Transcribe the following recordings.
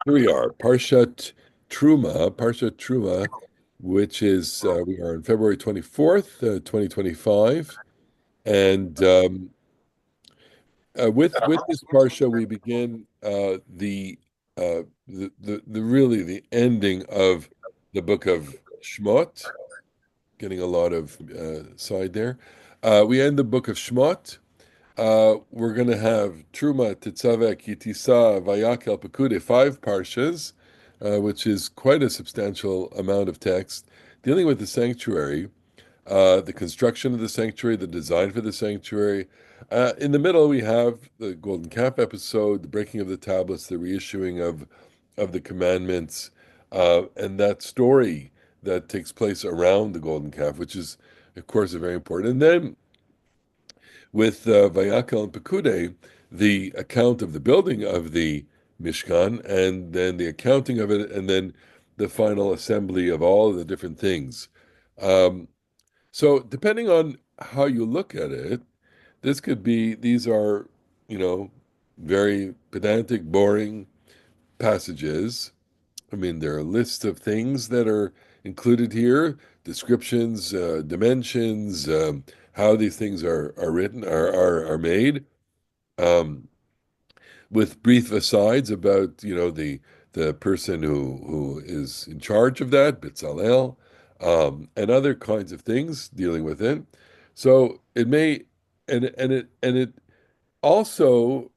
Here we are, Parsha Truma, which is we are on February 24th, 2025, and with this Parsha we begin the really the ending of the book of Shmot, getting a lot of side there. We end the book of Shmot. We're going to have Teruma, Tetzaveh, Kitisa, Vayakel, Pekude, five parshas, which is quite a substantial amount of text, dealing with the sanctuary, the construction of the sanctuary, the design for the sanctuary. In the middle, we have the Golden Calf episode, the breaking of the tablets, the reissuing of the commandments, and that story that takes place around the Golden Calf, which is, of course, very important. And then with Vayakel and Pekude, the account of the building of the Mishkan, and then the accounting of it, and then the final assembly of all of the different things. Um, so, depending on how you look at it, these are, very pedantic, boring passages. I mean, there are lists of things that are included here, descriptions, dimensions, how these things are written, are made, um, with brief asides about, the person who is in charge of that, Bitzalel, and other kinds of things dealing with it. So it may, and it also,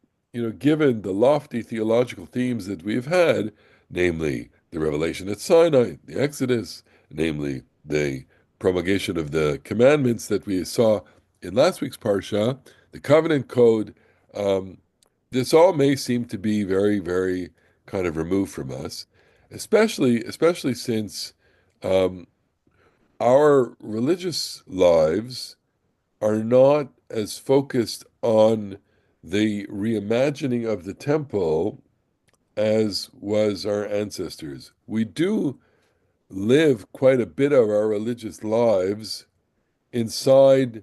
given the lofty theological themes that we've had, namely the revelation at Sinai, the Exodus, namely the promulgation of the commandments that we saw in last week's Parsha, the covenant code, um, this all may seem to be very, very kind of removed from us, especially since um, our religious lives are not as focused on the reimagining of the temple as was our ancestors. We do live quite a bit of our religious lives inside,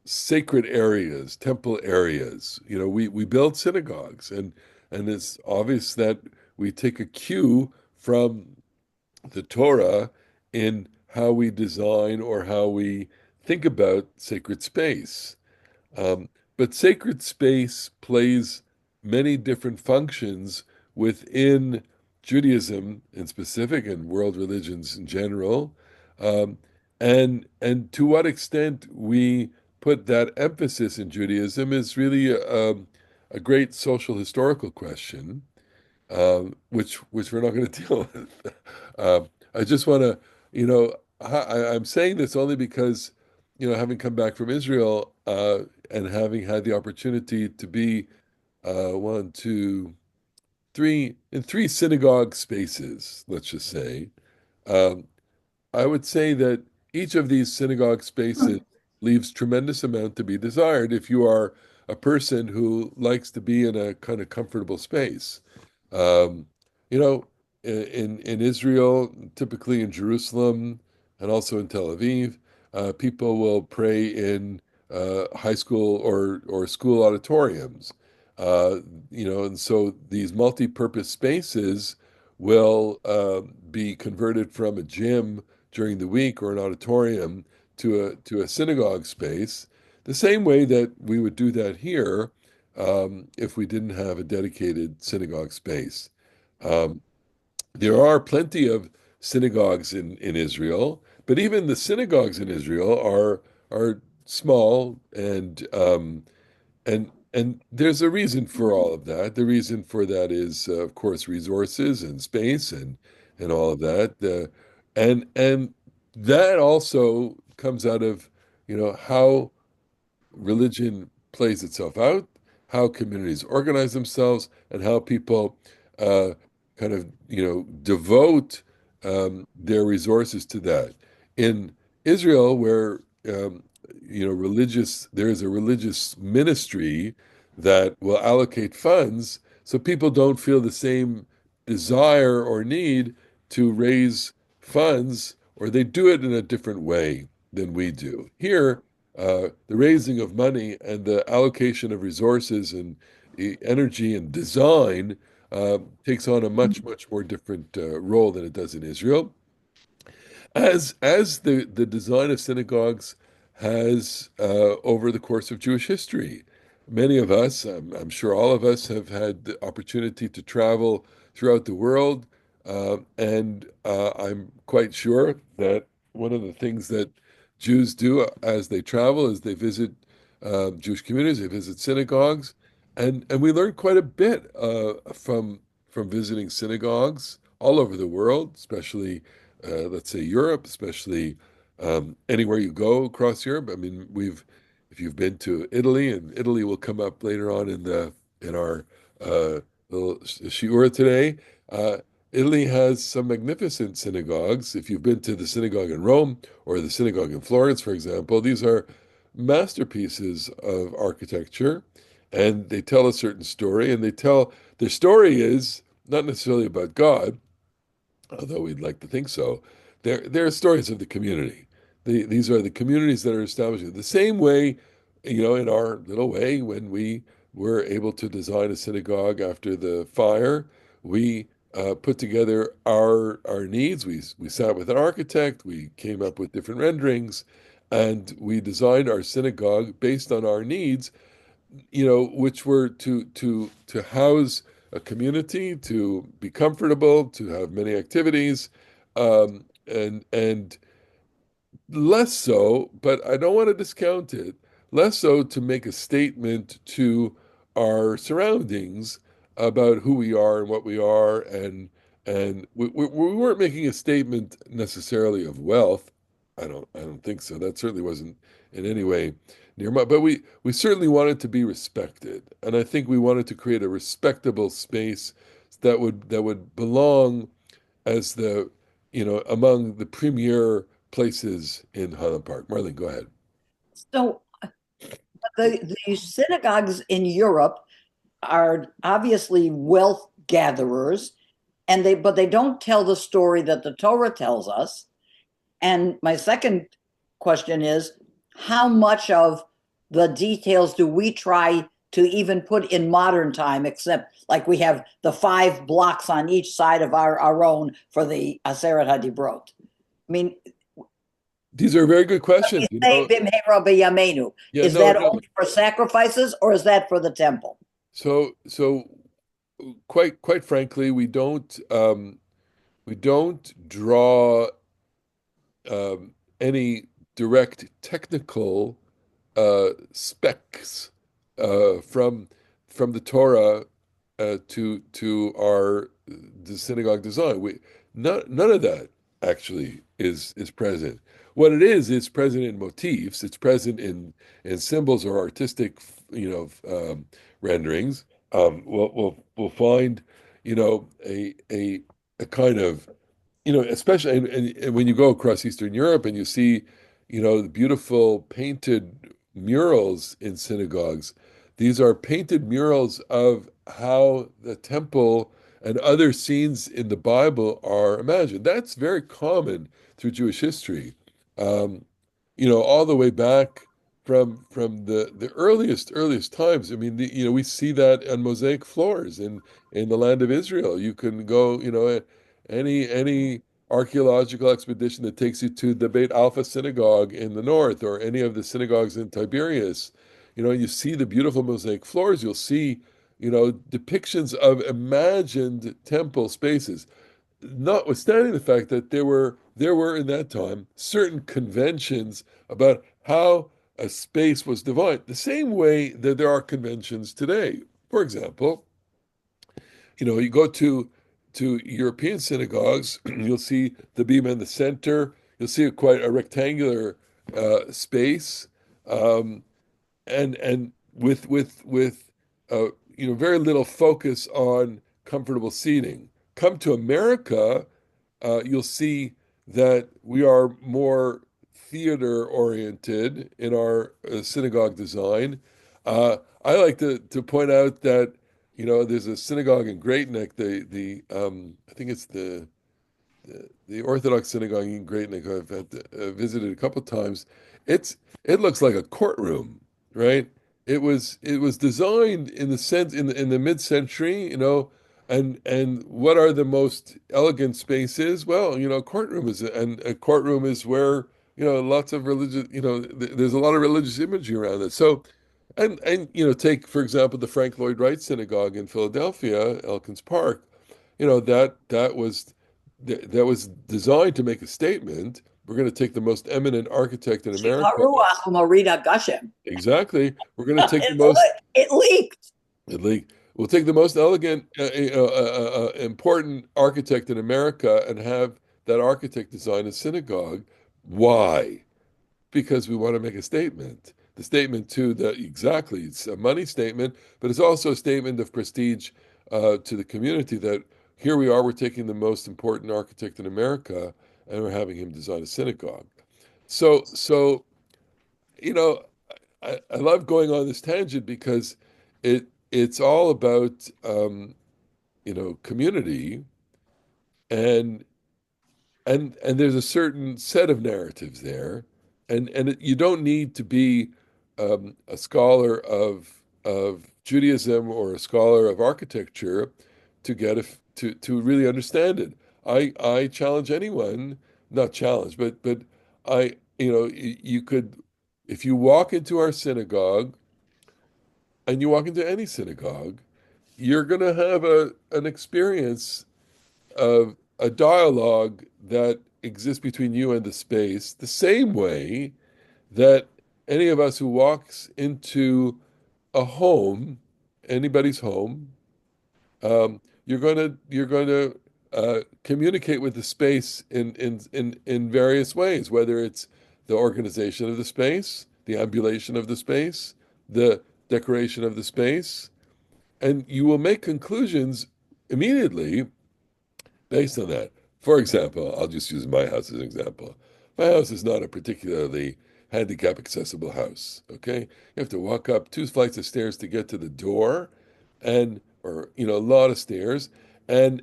sacred areas, temple areas. We build synagogues, and it's obvious that we take a cue from the Torah in how we design or how we think about sacred space. Um, but sacred space plays many different functions within Judaism in specific and world religions in general. Um, and to what extent we put that emphasis in Judaism is really a great social historical question, which we're not going to deal with. I just want to, I'm saying this only because, having come back from Israel and having had the opportunity to be one, two, three in three synagogue spaces, let's just say, um, I would say that each of these synagogue spaces leaves tremendous amount to be desired if you are a person who likes to be in a kind of comfortable space. Um, you know, in Israel, typically in Jerusalem and also in Tel Aviv, people will pray in high school or school auditoriums. Uh, and so these multi-purpose spaces will be converted from a gym during the week or an auditorium to a synagogue space, the same way that we would do that here if we didn't have a dedicated synagogue space. Um, there are plenty of synagogues in Israel, but even the synagogues in Israel are small and there's a reason for all of that. The reason for that is, of course, resources and space and all of that. And that also comes out of, how religion plays itself out, how communities organize themselves, and how people uh, kind of, devote their resources to that. In Israel, where there is a religious ministry that will allocate funds, so people don't feel the same desire or need to raise funds, or they do it in a different way than we do. Here, the raising of money and the allocation of resources and energy and design takes on a much, much more different role than it does in Israel. As the design of synagogues has over the course of Jewish history. Many of us, I'm sure all of us, have had the opportunity to travel throughout the world, and I'm quite sure that one of the things that Jews do as they travel is they visit Jewish communities, they visit synagogues, and we learn quite a bit from visiting synagogues all over the world, especially let's say Europe, especially anywhere you go across Europe. I mean, if you've been to Italy, and Italy will come up later on in our little shiur today. Uh, Italy has some magnificent synagogues. If you've been to the synagogue in Rome or the synagogue in Florence, for example, these are masterpieces of architecture, and they tell a certain story, and their story is not necessarily about God, although we'd like to think so. They're stories of the community. These are the communities that are established the same way, in our little way, when we were able to design a synagogue after the fire, we put together our needs. We sat with an architect, we came up with different renderings, and we designed our synagogue based on our needs, which were to house a community, to be comfortable, to have many activities, and less so, but I don't want to discount it, less so to make a statement to our surroundings about who we are and what we are, and we weren't making a statement necessarily of wealth. I don't think so. That certainly wasn't in any way near my, but we certainly wanted to be respected, and I think we wanted to create a respectable space that would belong as among the premier places in Highland Park. Marlene, go ahead. So the synagogues in Europe are obviously wealth gatherers, and they don't tell the story that the Torah tells us. And my second question is, how much of the details do we try to even put in modern time, except like we have the 5 blocks on each side of our own for the Aseret HaDibrot? I mean, These are very good questions. say Bimhera B'Yameinu. Yeah, Is no, that no. only for sacrifices or is that for the temple? So quite frankly, we don't draw any direct technical specs from the Torah to our the synagogue design. None of that actually is present. What it is present in motifs. It's present in symbols or artistic, renderings. We'll find, a kind of, especially and when you go across Eastern Europe and you see, the beautiful painted murals in synagogues, these are painted murals of how the temple and other scenes in the Bible are imagined. That's very common through Jewish history. Um, all the way back from the earliest times. I mean, we see that on mosaic floors in the land of Israel. You can go, any archaeological expedition that takes you to the Beit Alpha synagogue in the north or any of the synagogues in Tiberias, you see the beautiful mosaic floors. You'll see, depictions of imagined temple spaces, notwithstanding the fact that there were in that time certain conventions about how a space was divided, the same way that there are conventions today. For example, you go to European synagogues, you'll see the beam in the center. You'll see quite a rectangular space, um, and with very little focus on comfortable seating. Come to America, you'll see that we are more theater oriented in our synagogue design. I like to point out that there's a synagogue in Great Neck. The I think it's the Orthodox synagogue in Great Neck. I've visited a couple of times. It looks like a courtroom, right? It was designed in the sense in the mid-century, And what are the most elegant spaces? Well, courtroom is, and a courtroom is where, lots of religious, there's a lot of religious imagery around it. So, and take for example the Frank Lloyd Wright Synagogue in Philadelphia, Elkins Park. That was designed to make a statement. We're going to take the most eminent architect in America. Shikaruach u'marida Gashem. Exactly. We're going to take the It, most it leaked. Like, we'll take the most elegant, important architect in America and have that architect design a synagogue. Why? Because we want to make a statement. The statement too that exactly it's a money statement, but it's also a statement of prestige to the community that here we are, we're taking the most important architect in America and we're having him design a synagogue. So you know, I love going on this tangent because it's all about community and and there's a certain set of narratives there, and you don't need to be a scholar of Judaism or a scholar of architecture to to really understand it. I challenge anyone, not challenge, but you could, if you walk into our synagogue and you walk into any synagogue, you're going to have an experience of a dialogue that exists between you and the space, the same way that any of us who walks into a home, anybody's home, you're going to communicate with the space in various ways, whether it's the organization of the space, the ambulation of the space, the decoration of the space, and you will make conclusions immediately based on that. For example, I'll just use my house as an example. My house is not a particularly handicap accessible house. Okay, you have to walk up 2 flights of stairs to get to the door, and or a lot of stairs, and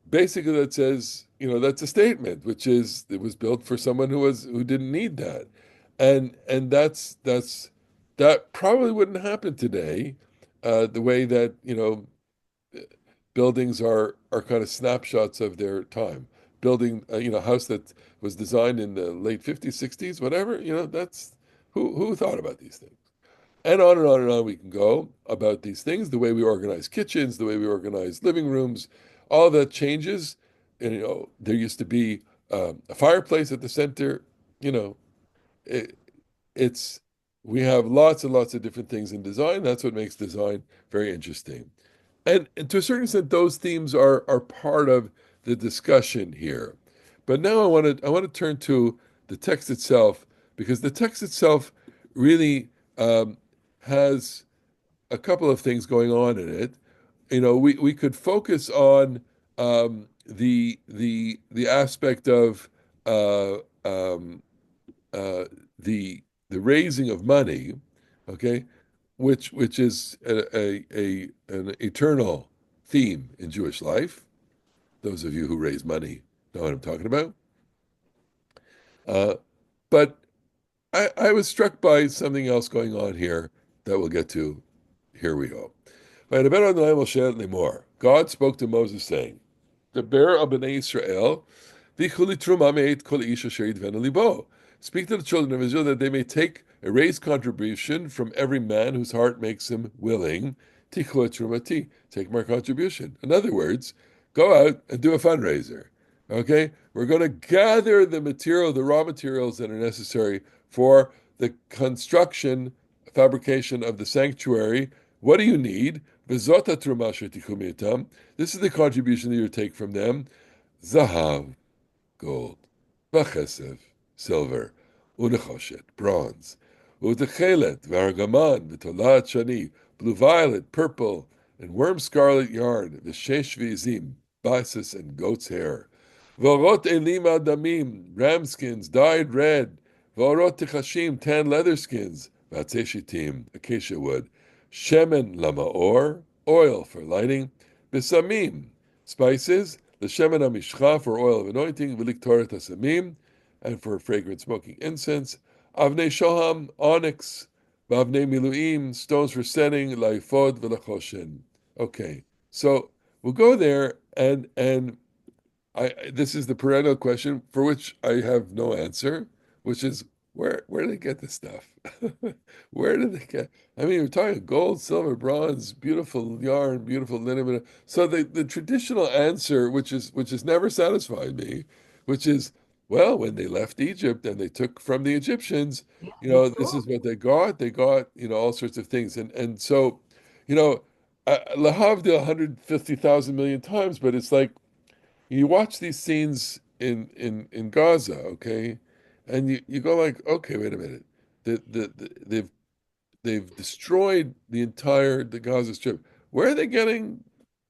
basically that says that's a statement, which is it was built for someone who didn't need that, and that probably wouldn't happen today, the way that buildings are kind of snapshots of their time. Building, a house that was designed in the late 50s, 60s, whatever, that's who thought about these things. And on and on and on we can go about these things, the way we organize kitchens, the way we organize living rooms, all that changes. And, there used to be a fireplace at the center, you know, it, it's, we have lots and lots of different things in design. That's what makes design very interesting. And to a certain extent, those themes are part of the discussion here. But now I want to turn to the text itself, because the text itself really has a couple of things going on in it. We could focus on the aspect of uh, um, uh, the raising of money, okay, which is an eternal theme in Jewish life. Those of you who raise money know what I'm talking about. Uh, but I was struck by something else going on here that we'll get to. Here we go. God spoke to Moses saying, "Deber al bnei Israel, v'chuli truma me'et kol ish asher yidvenu libo." Speak to the children of Israel that they may take a raised contribution from every man whose heart makes him willing. Tichu et trumati, take my contribution. In other words, go out and do a fundraiser. Okay, we're going to gather the material, the raw materials that are necessary for the construction, fabrication of the sanctuary. What do you need? V'zot ha-truma asher tichu me'etam. This is the contribution that you take from them. Zahav, gold, v'chesef, silver, unechoshet, bronze, utechelet, v'argaman, v'tolat shani, blue violet, purple, and worm scarlet yarn, v'shesh v'izim, byssus and goat's hair, v'orot elim adamim, ram skins dyed red, v'orot techashim, tan leather skins, v'atzeshitim, acacia wood, shemen lamaor, oil for lighting, besamim, spices, the shemen hamishcha for oil of anointing, v'liktoret hasamim, and for fragrant smoking incense, avnei shoham, onyx, v'avnei miluim, stones for setting, laifod v'lachoshen. Okay, so we'll go there and this is the perennial question for which I have no answer, which is where do they get this stuff? Where do they get? I mean, we're talking gold, silver, bronze, beautiful yarn, beautiful linen. So the traditional answer, which has never satisfied me, which is, well, when they left Egypt and they took from the Egyptians, Yeah, that's this right. is what they got. They got, all sorts of things. And so, you know, Lahavdil 150,000 million times, but it's like you watch these scenes in Gaza, okay, and you go like, okay, wait a minute, they've destroyed the Gaza Strip. Where are they getting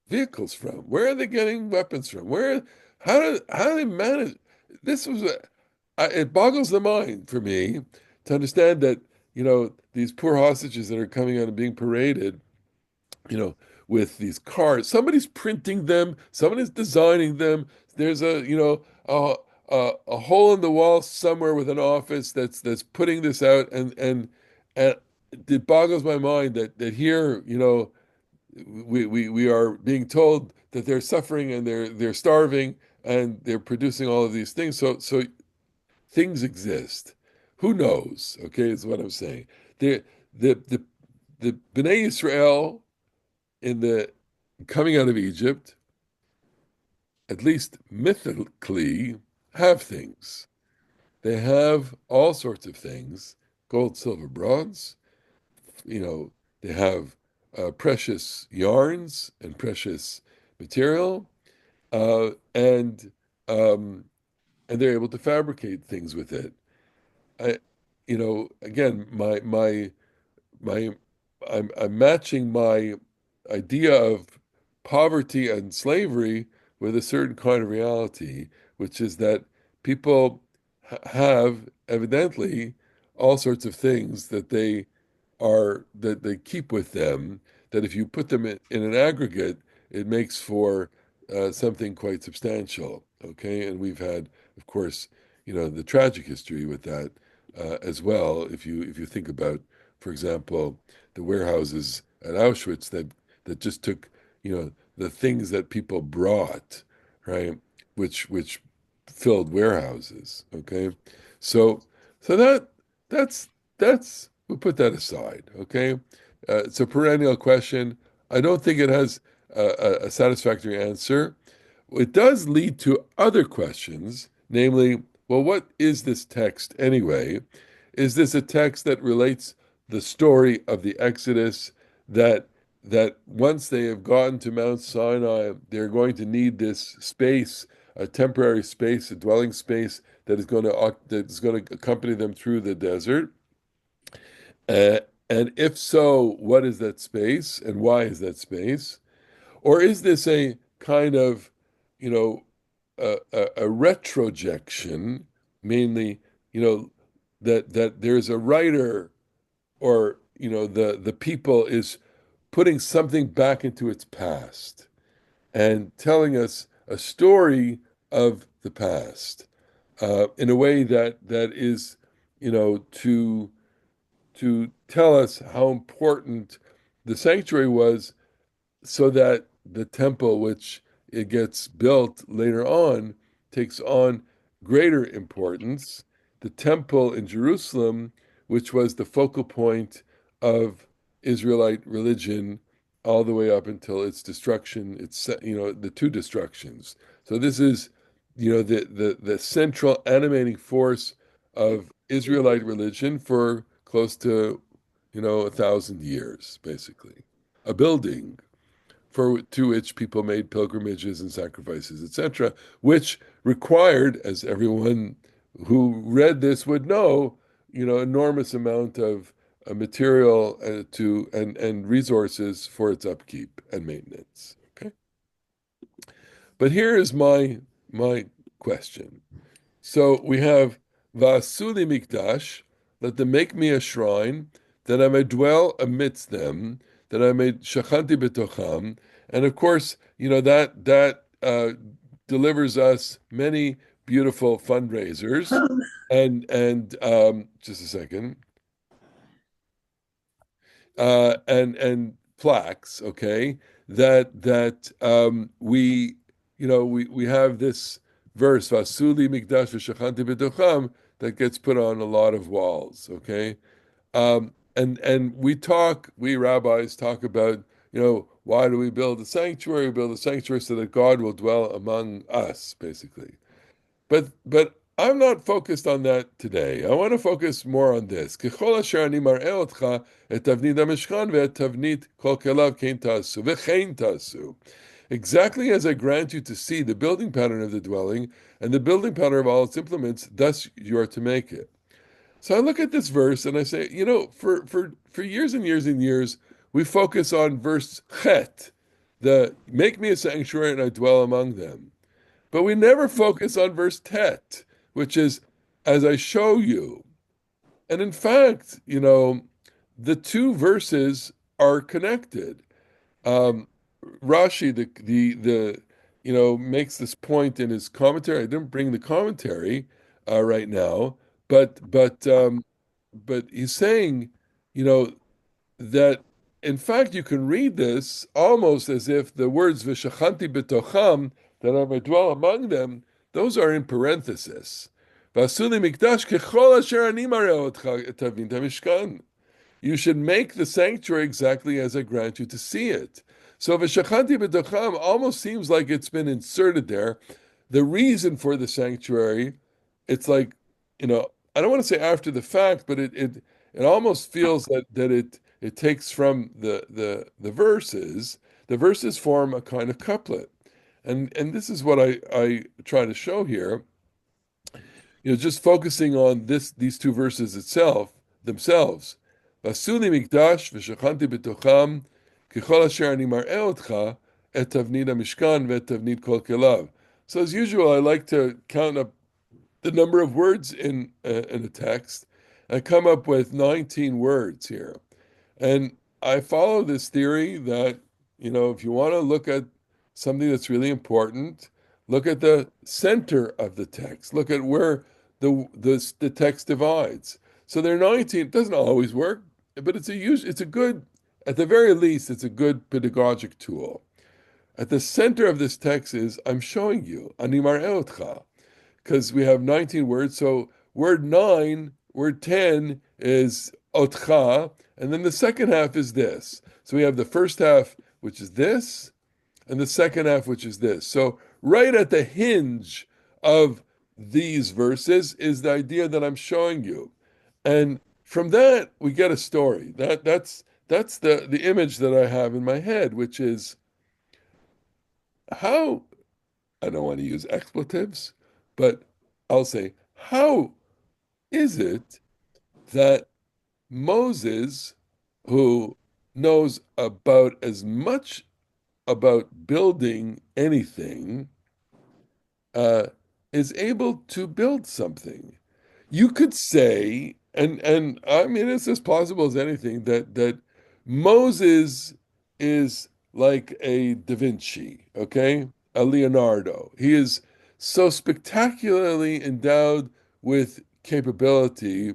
vehicles from? Where are they getting weapons from? How do they manage? This was it boggles the mind for me to understand that these poor hostages that are coming out and being paraded you know, with these cards. Somebody's printing them, somebody's designing them. There's a hole in the wall somewhere with an office that's putting this out, and it boggles my mind that here, we are being told that they're suffering and they're starving and they're producing all of these things. So things exist. Who knows? Okay, is what I'm saying. The the the Bnei Israel in the coming out of Egypt, at least mythically, have things. They have all sorts of things, gold, silver, bronze. You know, they have precious yarns and precious material, and and they're able to fabricate things with it. I, again, my I'm matching my idea of poverty and slavery with a certain kind of reality, which is that people have evidently all sorts of things that they keep with them, that if you put them in an aggregate, it makes for something quite substantial. Okay, and we've had, of course, the tragic history with that as well. If you think about, for example, the warehouses at Auschwitz that just took, the things that people brought, right, which filled warehouses. Okay, so so that's we'll put that aside. Okay, it's a perennial question. I don't think it has a satisfactory answer. It does lead to other questions, namely, well, what is this text anyway? Is this a text that relates the story of the Exodus that once they have gotten to Mount Sinai, they're going to need this space, a temporary space, a dwelling space that is going to accompany them through the desert? Uh, and if so, what is that space and why is that space? Or is this a kind of, you know, a retrojection, mainly, that there's a writer or, the people is putting something back into its past and telling us a story of the past in a way that is, to tell us how important the sanctuary was so that the temple, which it gets built later on, takes on greater importance. The temple in Jerusalem, which was the focal point of Israelite religion all the way up until its destruction, the two destructions. So this is, the central animating force of Israelite religion for close to, 1,000 years, basically. A building to which people made pilgrimages and sacrifices, etc., which required, as everyone who read this would know, enormous amount of material and resources for its upkeep and maintenance. Okay, but here is my question. So we have Vasuli Mikdash, let them make me a shrine, that I may dwell amidst them, that I may shachanti betocham. And of course, that delivers us many beautiful fundraisers. And just a second. And plaques, okay? we, we have this verse, Vasuli Mikdash v'shachanti b'tocham, that gets put on a lot of walls. Okay, and we rabbis talk about, why do we build a sanctuary? We build a sanctuary so that God will dwell among us, basically. But I'm not focused on that today. I want to focus more on this. Kechol asher ani mar'eh otcha et tavnit hamishkan ve'et tavnit kol kelav kein ta'asu ve'chein ta'asu. Exactly as I grant you to see the building pattern of the dwelling and the building pattern of all its implements, thus you are to make it. So I look at this verse and I say, for years and years and years, we focus on verse chet, the make me a sanctuary and I dwell among them. But we never focus on verse tet, which is as I show you. And in fact, the two verses are connected. Um, Rashi, makes this point in his commentary. I didn't bring the commentary right now, but he's saying, you know, that in fact you can read this almost as if the words "v'shachanti b'tocham," that I may dwell among them, those are in parenthesis. Vasuli mikdash kechol asher ani mareh otcha tavin tamishkan. You should make the sanctuary exactly as I grant you to see it. So v'shachanti b'tocham almost seems like it's been inserted there. The reason for the sanctuary, it's like, I don't want to say after the fact, but it almost feels that it takes from the verses. The verses form a kind of couplet. And this is what I try to show here. Just focusing on these two verses themselves. Vasuli mikdash v'shachanti b'tocham kechol asher ani mar'eh otcha et tavnid hamishkan ve'et tavnid kol kelav. So as usual, I like to count up the number of words in a text. I come up with 19 words here. And I follow this theory that, if you want to look at something that's really important, look at the center of the text. Look at where the text divides. So there are 19. It doesn't always work, but it's a good, at the very least, it's a good pedagogic tool. At the center of this text is, I'm showing you, ani mar'eh otcha, because we have 19 words. So word 10 is otcha, and then the second half is this. So we have the first half, which is this, and the second half, which is this. So right at the hinge of these verses is the idea that I'm showing you. And from that, we get a story. That's the image that I have in my head, which is how, I don't want to use expletives, but I'll say, how is it that Moses, who knows about as much about building anything, is able to build something? You could say, and I mean, it's as plausible as anything, that Moses is like a Da Vinci, okay, a Leonardo. He is so spectacularly endowed with capability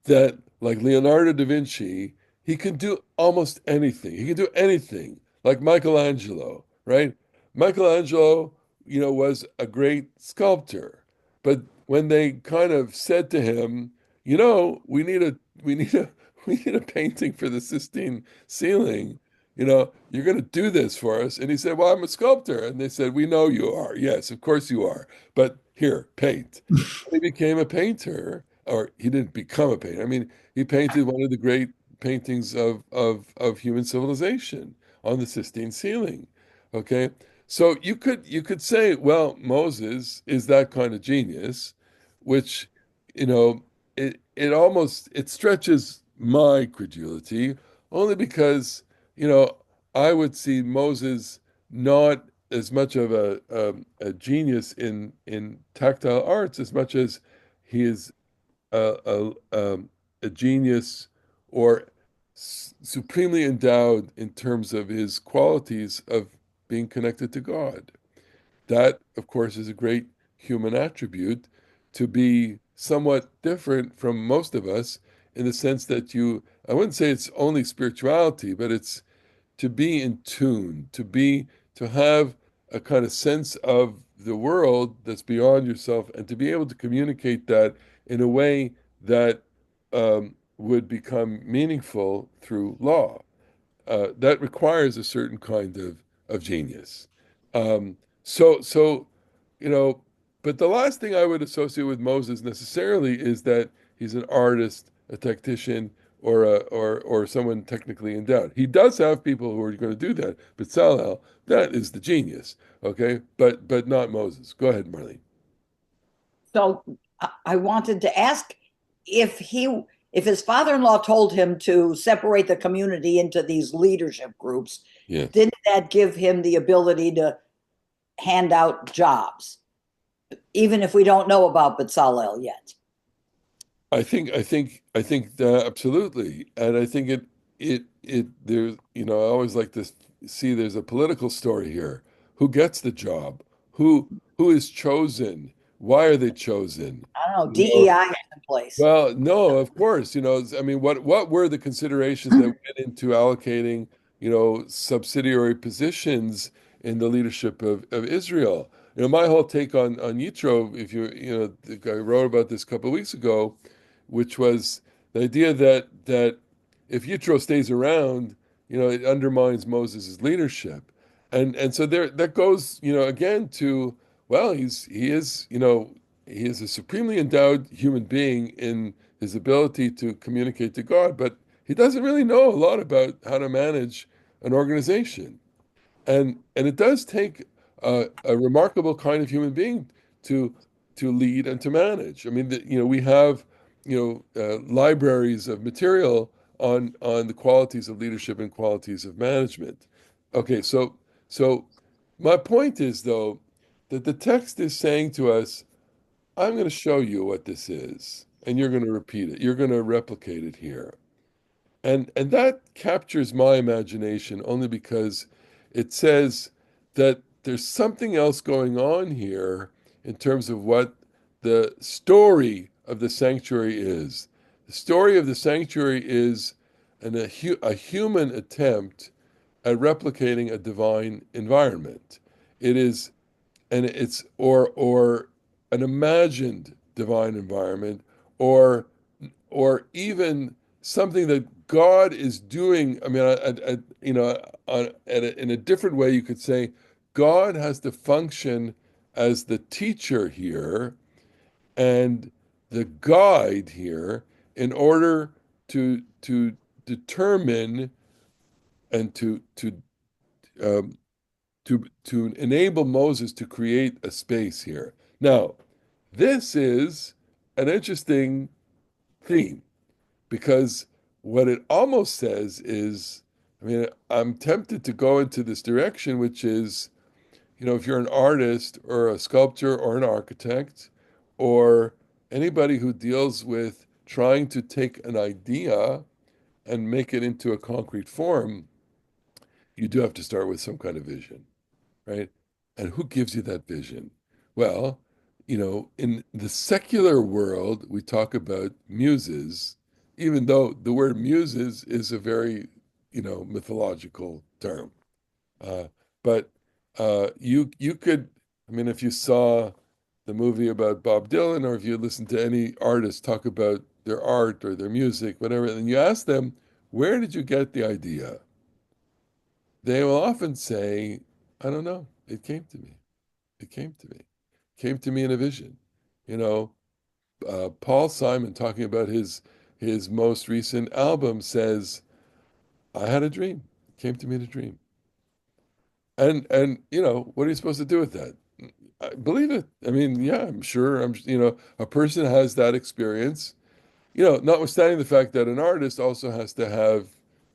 that, like Leonardo da Vinci, he can do almost anything. He can do anything, like Michelangelo, right? Michelangelo, was a great sculptor, but when they kind of said to him, we need a we need a painting for the Sistine ceiling. You're going to do this for us. And he said, "Well, I'm a sculptor." And they said, "We know you are. Yes, of course you are. But here, paint." He became a painter, or he didn't become a painter. I mean, he painted one of the great paintings of human civilization on the Sistine ceiling. Okay, so you could say, well, Moses is that kind of genius, which, it stretches my credulity only because, I would see Moses not as much of a genius in tactile arts as much as he is a genius, or supremely endowed in terms of his qualities of being connected to God. That, of course, is a great human attribute, to be somewhat different from most of us in the sense that I wouldn't say it's only spirituality, but to be in tune, to have a kind of sense of the world that's beyond yourself, and to be able to communicate that in a way that would become meaningful through law. That requires a certain kind of genius. Um, so, you know, but the last thing I would associate with Moses necessarily is that he's an artist, a tactician, or someone technically endowed. He does have people who are going to do that, but Salal, that is the genius, okay? But not Moses. Go ahead, Marlene. So I wanted to ask if if his father-in-law told him to separate the community into these leadership groups, Yeah. didn't that give him the ability to hand out jobs, even if we don't know about Bezalel yet? I think that absolutely, and I think it there's I always like to see there's a political story here. Who gets the job? Who is chosen? Why are they chosen? I don't know. You know, DEI is in place. well, no, of course, I mean, what were the considerations that went into allocating, subsidiary positions in the leadership of Israel? My whole take on Yitro, if I wrote about this a couple of weeks ago, which was the idea that if Yitro stays around, it undermines Moses' leadership. And so there that goes, again to, well, he is a supremely endowed human being in his ability to communicate to God, but he doesn't really know a lot about how to manage an organization. And it does take a remarkable kind of human being to lead and to manage. I mean, we have libraries of material on the qualities of leadership and qualities of management. Okay, so my point is though that the text is saying to us, I'm going to show you what this is, and you're going to repeat it. You're going to replicate it here. And that captures my imagination only because it says that there's something else going on here in terms of what the story of the sanctuary is. The story of the sanctuary is a human attempt at replicating a divine environment. It is, and it's or an imagined divine environment, or even something that God is doing. I mean, in a different way, you could say God has to function as the teacher here and the guide here in order to determine and um, to enable Moses to create a space here. Now, this is an interesting theme because what it almost says is, I mean, I'm tempted to go into this direction, which is, if you're an artist or a sculptor or an architect or anybody who deals with trying to take an idea and make it into a concrete form, you do have to start with some kind of vision, right? And who gives you that vision? Well, in the secular world, we talk about muses, even though the word muses is a very, mythological term. Uh, but you could, I mean, if you saw the movie about Bob Dylan, or if you listen to any artist talk about their art or their music, whatever, and you ask them, where did you get the idea? They will often say, I don't know. It came to me. It came to me. It came to me in a vision. You know, Paul Simon talking about his most recent album says, I had a dream. It came to me in a dream. And what are you supposed to do with that? I believe it. I mean, yeah, I'm sure a person has that experience. Notwithstanding the fact that an artist also has to have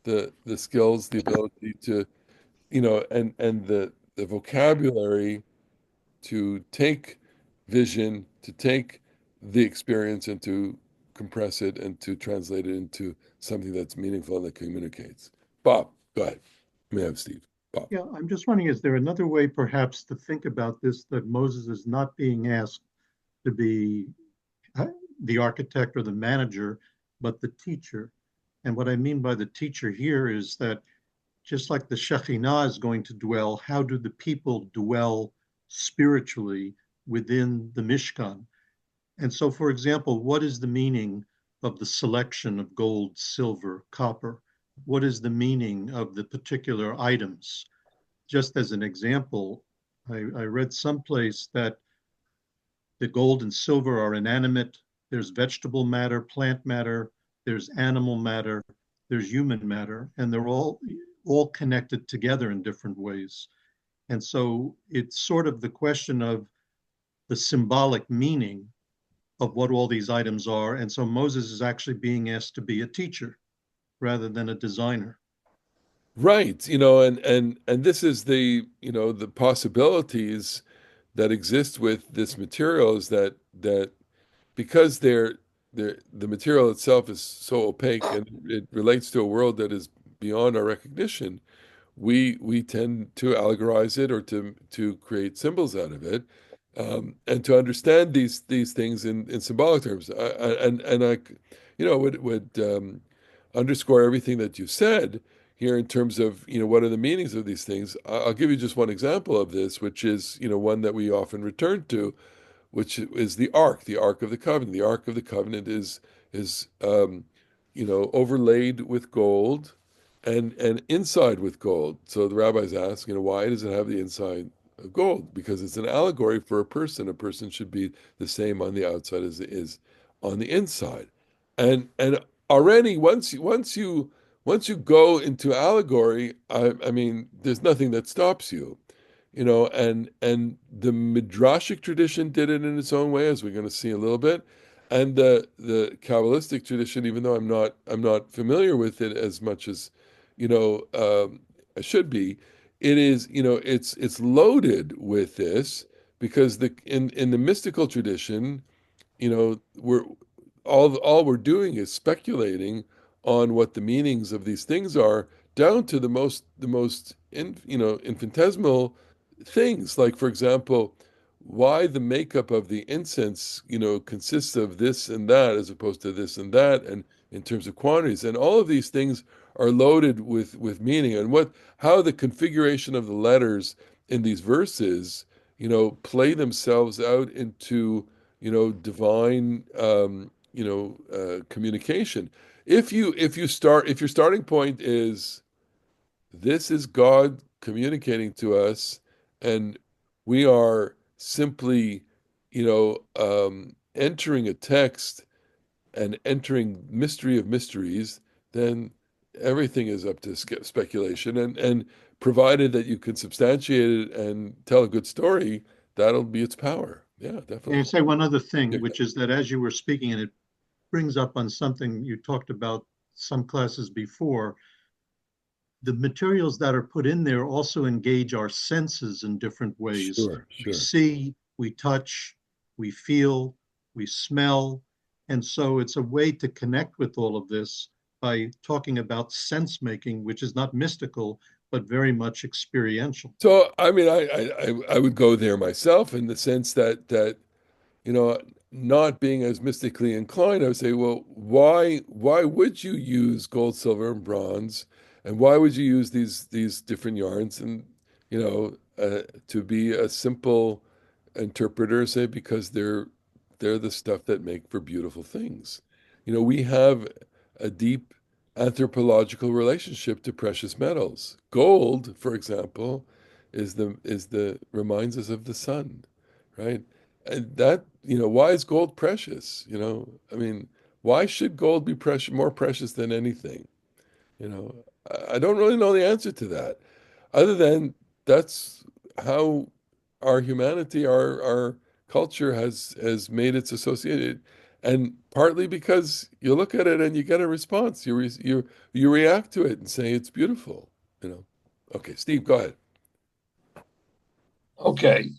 the skills, the ability to, and the vocabulary to take vision, to take the experience and to compress it and to translate it into something that's meaningful and that communicates. Bob, go ahead. May I have Steve? Bob. Yeah, I'm just wondering, is there another way perhaps to think about this, that Moses is not being asked to be uh, the architect or the manager, but the teacher? And what I mean by the teacher here is that just like the Shekhinah is going to dwell, how do the people dwell spiritually within the Mishkan? And so, for example, what is the meaning of the selection of gold, silver, copper? What is the meaning of the particular items? Just as an example, I read someplace that the gold and silver are inanimate. There's vegetable matter, plant matter, there's animal matter, there's human matter, and they're all connected together in different ways. And so it's sort of the question of the symbolic meaning of what all these items are. And so Moses is actually being asked to be a teacher rather than a designer. Right, and this is the possibilities that exist with this material is that because the material itself is so opaque and it relates to a world that is beyond our recognition, we tend to allegorize it or to create symbols out of it, and to understand these things in symbolic terms. And I, would underscore everything that you said here in terms of what are the meanings of these things. I'll give you just one example of this, which is one that we often return to, which is the Ark of the Covenant. The Ark of the Covenant is overlaid with gold and inside with gold. So the rabbis ask, why does it have the inside of gold? Because it's an allegory for a person. A person should be the same on the outside as it is on the inside. And already once you go into allegory, I mean, there's nothing that stops you. And the midrashic tradition did it in its own way, as we're going to see a little bit, and the Kabbalistic tradition, even though I'm not familiar with it as much as I should be, it is it's loaded with this because in the mystical tradition, we're all we're doing is speculating on what the meanings of these things are, down to the most infinitesimal things. Like, for example, why the makeup of the incense consists of this and that as opposed to this and that, and in terms of quantities, and all of these things are loaded with meaning, and how the configuration of the letters in these verses play themselves out into divine communication. If your starting point is this is God communicating to us, and we are simply entering a text and entering mystery of mysteries, then everything is up to speculation, and provided that you can substantiate it and tell a good story, that'll be its power. Yeah, And I definitely. say one other thing, Yeah. which is that as you were speaking, and it brings up on something you talked about some classes before, the materials that are put in there also engage our senses in different ways. Sure, We sure. see, we touch, we feel, we smell. And so it's a way to connect with all of this by talking about sense making, which is not mystical, but very much experiential. So, I mean, I would go there myself in the sense that you know, not being as mystically inclined, I would say, well, why would you use gold, silver, and bronze, and why would you use these different yarns, and to be a simple interpreter, say because they're the stuff that make for beautiful things. We have a deep anthropological relationship to precious metals. Gold, for example, is the reminds us of the sun, right? And that, why is gold precious? I mean, why should gold be more precious than anything? I don't really know the answer to that, other than that's how our humanity, our culture has made its associated, and partly because you look at it and you get a response, you react to it and say it's beautiful. You know. Okay, Steve, go ahead. Okay.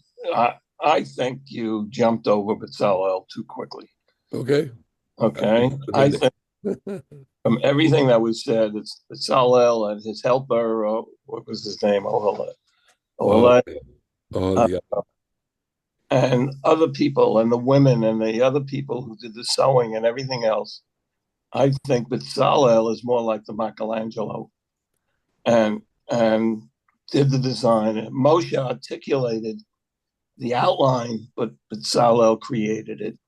I think you jumped over Bezalel too quickly. Okay, Okay. I think from everything that was said, it's Bezalel and his helper, what was his name? oh, Oleg, oh, uh, yeah, and other people, and the women, and the other people who did the sewing and everything else. I think Bezalel is more like the Michelangelo. And and did the design. Moshe articulated the outline, but Bezalel created it.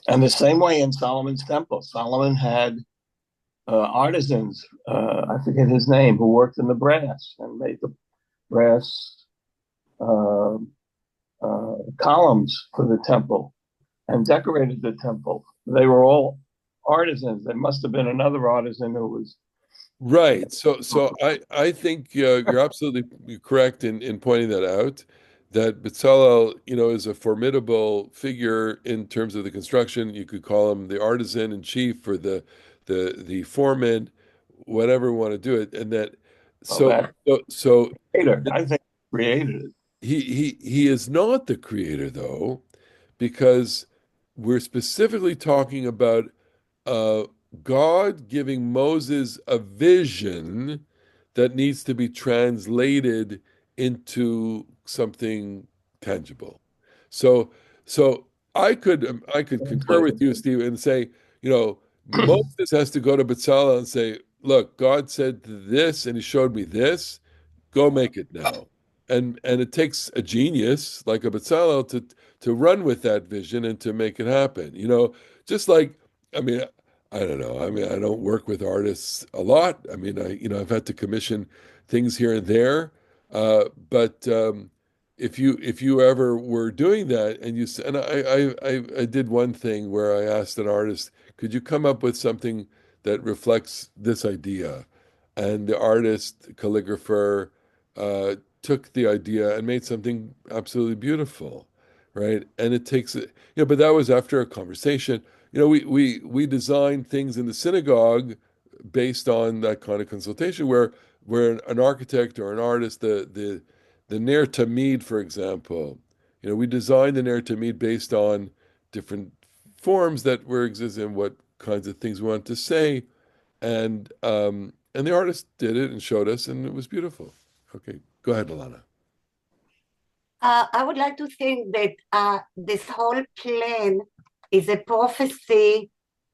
And the same way in Solomon's temple, Solomon had artisans, I forget his name, who worked in the brass and made the brass uh, columns for the temple and decorated the temple. They were all artisans. There must have been another artisan who was Right. So I think you're absolutely correct in pointing that out, that Bezalel, is a formidable figure in terms of the construction. You could call him the artisan in chief or the foreman, whatever we want to do it. And that well, so that so creator. I think created it. he is not the creator though, because we're specifically talking about uh, God giving Moses a vision that needs to be translated into something tangible. So, so I could concur with you, Steve, and say, Moses has to go to Bezalel and say, "Look, God said this, and He showed me this. Go make it now." And it takes a genius like a Bezalel to run with that vision and to make it happen. Just like, I mean, I don't know. I mean, I don't work with artists a lot. I mean, I've had to commission things here and there. But if you ever were doing that, and I did one thing where I asked an artist, could you come up with something that reflects this idea? And the artist, calligrapher, took the idea and made something absolutely beautiful, right? And it takes, but that was after a conversation. We design things in the synagogue based on that kind of consultation, where an architect or an artist, the Ner Tamid, for example, we designed the Ner Tamid based on different forms that were existing, what kinds of things we want to say, and the artist did it and showed us, and it was beautiful. Okay, go ahead, Alana. I would like to think that this whole plan is a prophecy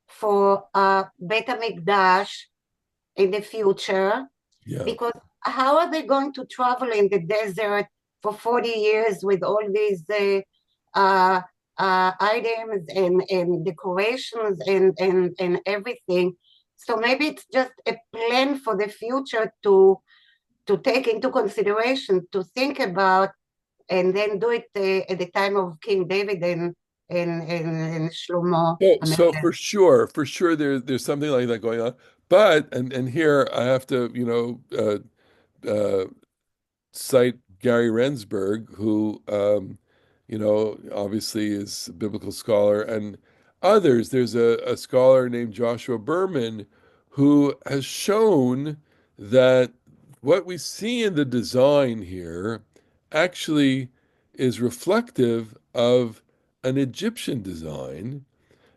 for Beit HaMikdash in the future, Yeah. because how are they going to travel in the desert for 40 years with all these items and decorations and everything? So maybe it's just a plan for the future to take into consideration, to think about, and then do it at the time of King David and Shlomo. So for sure, there's something like that going on. But and here I have to, cite Gary Rensburg, who, obviously is a biblical scholar, and others. There's a scholar named Joshua Berman who has shown that what we see in the design here actually is reflective of an Egyptian design,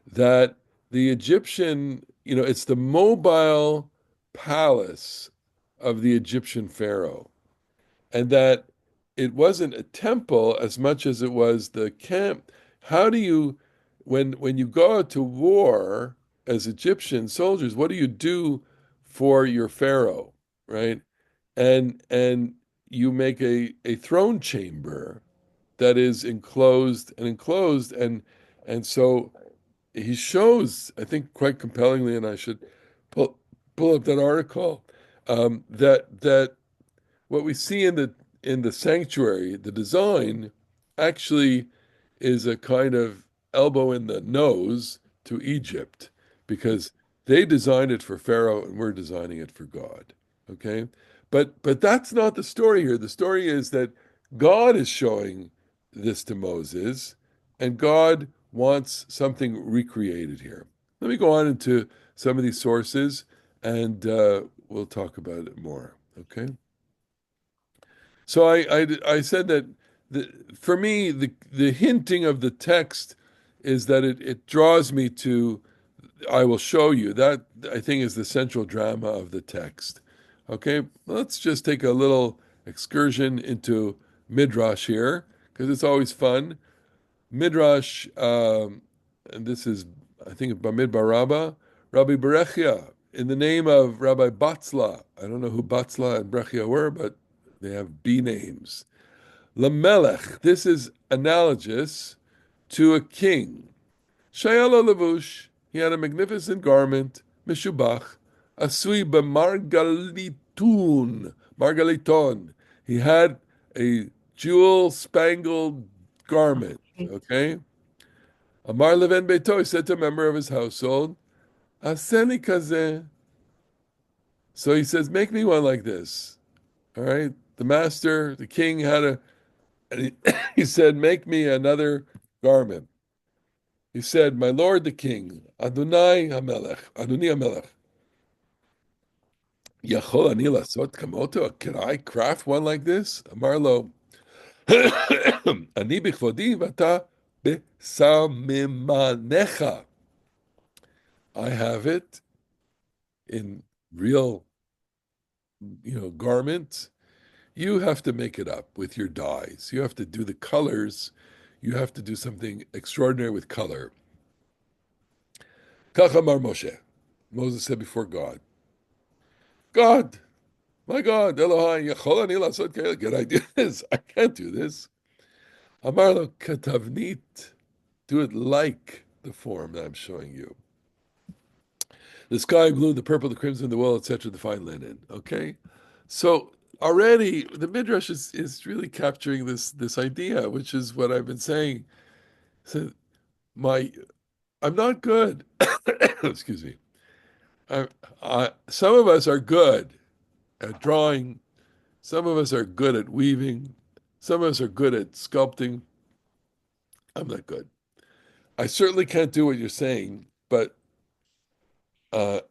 that the Egyptian, it's the mobile palace of the Egyptian pharaoh, and that it wasn't a temple as much as it was the camp. How do you, when you go out to war as Egyptian soldiers, what do you do for your pharaoh, right? And you make a throne chamber that is enclosed, and so he shows, I think, quite compellingly, and I should pull up that article, that what we see in the sanctuary, the design, actually is a kind of elbow in the nose to Egypt, because they designed it for Pharaoh and we're designing it for God. Okay? But that's not the story here. The story is that God is showing this to Moses, and God wants something recreated here. Let me go on into some of these sources, and we'll talk about it more. Okay? So I said that for me, the hinting of the text is that it draws me to, I will show you. That, I think, is the central drama of the text. Okay, let's just take a little excursion into Midrash here, because it's always fun. Midrash, and this is, I think, Bamidbar Rabbah, Rabbi Berechia in the name of Rabbi Batzla. I don't know who Batzla and Brechia were, but they have B names. Lamelech, this is analogous to a king. Shayalo Levush, he had a magnificent garment, Meshubach, Asui Margaliton. He had a jewel-spangled garment, okay? Amar Leven Beito, he said to a member of his household, Aseni Kazeh. So he says, make me one like this. All right? The master, the king had and he said, make me another garment. He said, my lord the king, Adonai Hamelech, Yachol ani lasot kamoto, can I craft one like this? Amar lo, ani bichvodi vata besamimanecha. I have it in real, garments. You have to make it up with your dyes. You have to do the colors. You have to do something extraordinary with color. Kachamar Moshe. Moses said before God, God, my God, Elohai, Yachol ani lasot kael. Can I do this? I can't do this. Amar lo katavnit. Do it like the form that I'm showing you. The sky blue, the purple, the crimson, the wool, etc., the fine linen. Okay? So already the Midrash is really capturing this idea, which is what I've been saying. So I'm not good. Excuse me. Some of us are good at drawing. Some of us are good at weaving. Some of us are good at sculpting. I'm not good. I certainly can't do what you're saying, but I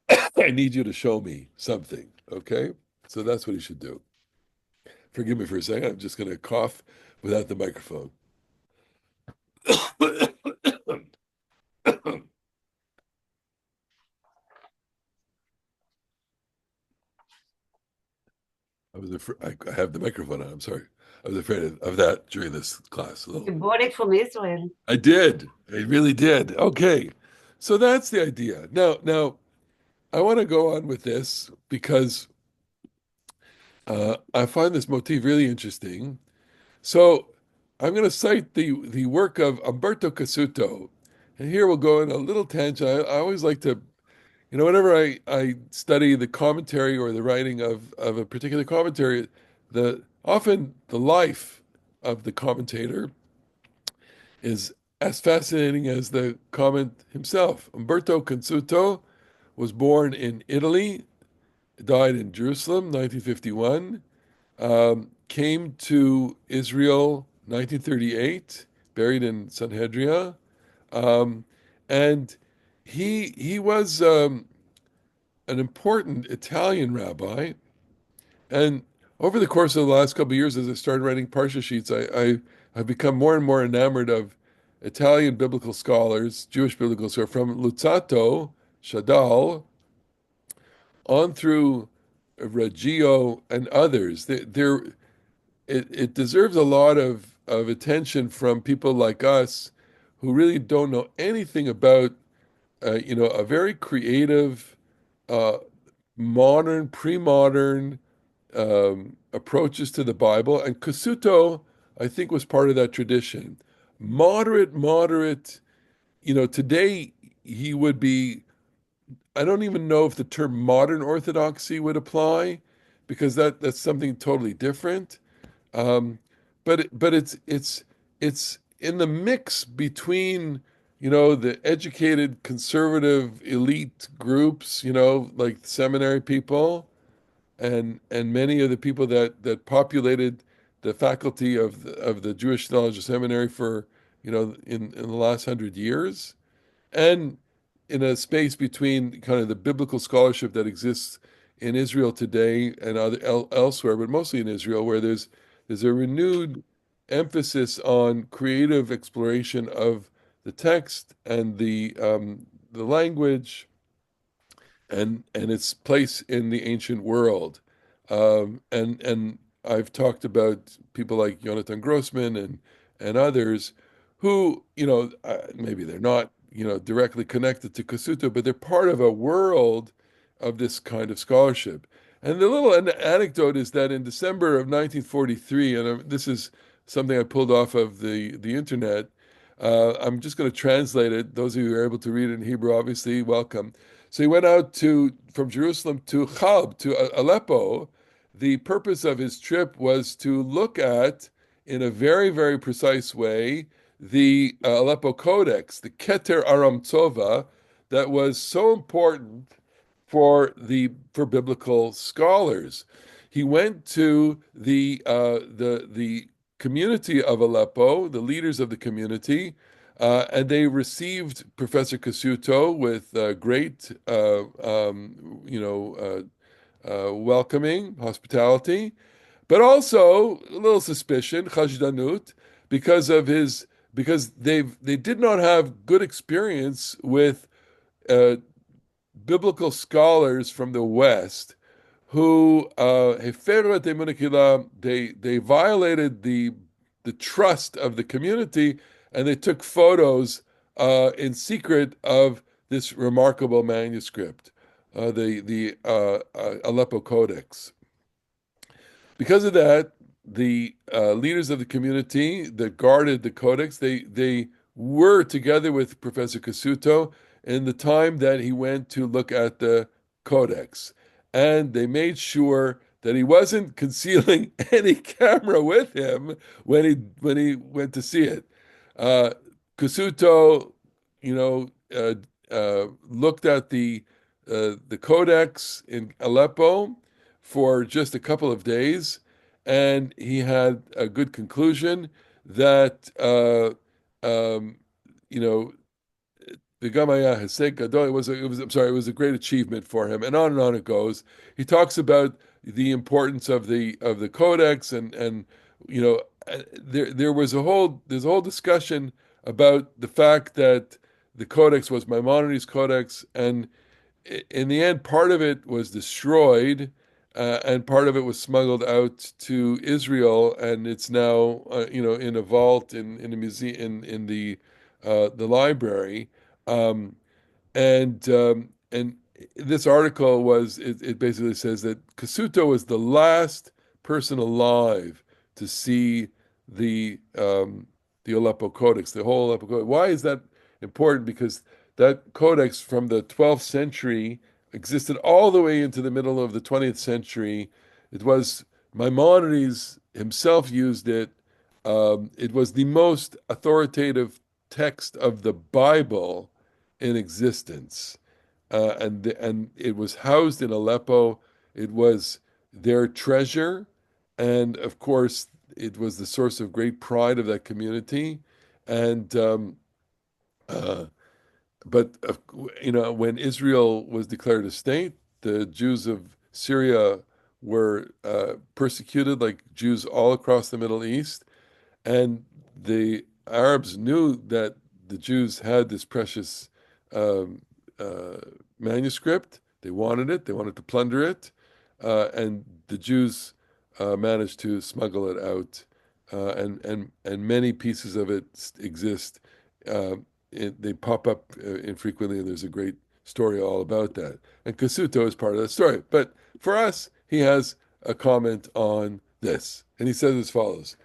need you to show me something. Okay? So that's what he should do. Forgive me for a second. I'm just going to cough without the microphone. I have the microphone on. I'm sorry. I was afraid of that during this class. You bought it from Israel. I did. I really did. Okay. So that's the idea. Now, I want to go on with this because I find this motif really interesting. So I'm going to cite the work of Umberto Cassuto. And here we'll go in a little tangent. I always like to, whenever I study the commentary or the writing of a particular commentary, often the life of the commentator is as fascinating as the comment himself. Umberto Cassuto was born in Italy, died in Jerusalem, 1951, came to Israel 1938, buried in Sanhedria, and he was an important Italian rabbi. And over the course of the last couple of years, as I started writing Parsha sheets, I've become more and more enamored of Italian biblical scholars, Jewish biblical scholars, from Luzzatto, Shadal, on through Reggio and others. It deserves a lot of attention from people like us who really don't know anything about, a very creative, uh, modern, pre-modern approaches to the Bible. And Cassuto, I think, was part of that tradition. Moderate, today he would be, I don't even know if the term modern orthodoxy would apply because that's something totally different. Um, but it's in the mix between the educated conservative elite groups, like seminary people, and many of the people that populated the faculty of the Jewish Theological Seminary for in the last 100 years, and in a space between kind of the biblical scholarship that exists in Israel today and elsewhere, but mostly in Israel, where there's a renewed emphasis on creative exploration of the text and the language and its place in the ancient world. And I've talked about people like Jonathan Grossman and others who, maybe they're not, directly connected to Kasuto, but they're part of a world of this kind of scholarship. And the little anecdote is that in December of 1943, and this is something I pulled off of the internet. I'm just going to translate it. Those of you who are able to read it in Hebrew, obviously, welcome. So he went out from Jerusalem to Chalb, to Aleppo. The purpose of his trip was to look at, in a very, very precise way, the Aleppo Codex, the Keter Aram Tzova, that was so important for biblical scholars. He went to the community of Aleppo, the leaders of the community, and they received Professor Casuto with great, welcoming hospitality, but also a little suspicion, chashdanut, because they did not have good experience with uh, biblical scholars from the West who they violated the trust of the community, and they took photos in secret of this remarkable manuscript, the Aleppo Codex. Because of that, the leaders of the community that guarded the codex, they were together with Professor Casuto in the time that he went to look at the codex, and they made sure that he wasn't concealing any camera with him when he went to see it. Uh, Casuto, looked at the codex in Aleppo for just a couple of days, and he had a good conclusion that you know the Gamaya Hesed Gadol. It was a great achievement for him, and on it goes. He talks about the importance of the codex, and there's a whole discussion about the fact that the codex was Maimonides' codex, and in the end, part of it was destroyed, and part of it was smuggled out to Israel, and it's now, in a vault in a museum in the library. Um, and this article it basically says that Casuto was the last person alive to see the Aleppo Codex, the whole Aleppo Codex. Why is that important? Because that codex from the 12th century existed all the way into the middle of the 20th century. It was Maimonides himself used it. It was the most authoritative text of the Bible in existence, and it was housed in Aleppo. It was their treasure, and of course, it was the source of great pride of that community. And uh, but when Israel was declared a state, the Jews of Syria were persecuted like Jews all across the Middle East, and the Arabs knew that the Jews had this precious um, uh, manuscript. They wanted it. They wanted to plunder it, and the Jews managed to smuggle it out, and many pieces of it exist. Uh, they pop up infrequently, and there's a great story all about that. And Casuto is part of that story. But for us, he has a comment on this, and he says as follows.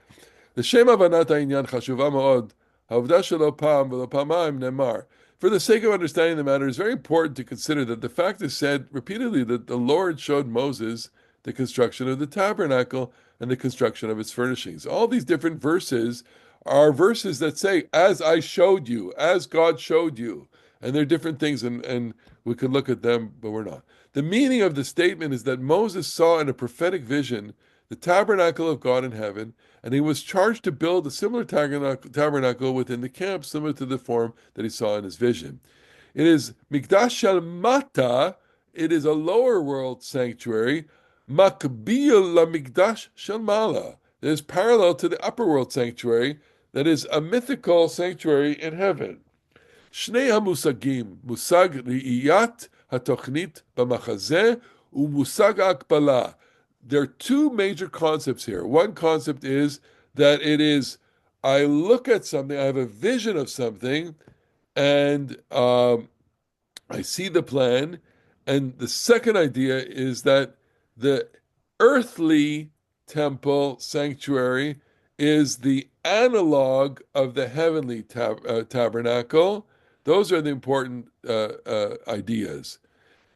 לשם הבנת העניין חשובה מאוד, העובדה שלא פעם ולא פעמיים נאמר. For the sake of understanding the matter, it's very important to consider that the fact is said repeatedly that the Lord showed Moses the construction of the tabernacle and the construction of its furnishings. All these different verses are verses that say, as I showed you, as God showed you. And they're different things, and we could look at them, but we're not. The meaning of the statement is that Moses saw in a prophetic vision the tabernacle of God in heaven, and he was charged to build a similar tabernacle within the camp, similar to the form that he saw in his vision. It is Mikdash Shel Mata, it is a lower world sanctuary, Makbil la Mikdash Shel Mala. It is parallel to the upper world sanctuary, that is a mythical sanctuary in heaven. שני המושגים, מושג ראיית התוכנית במחזה ומושג ההקבלה. There are two major concepts here. One concept is that I look at something, I have a vision of something, and I see the plan, And the second idea is that the earthly temple sanctuary is the analog of the heavenly tabernacle. Those are the important ideas.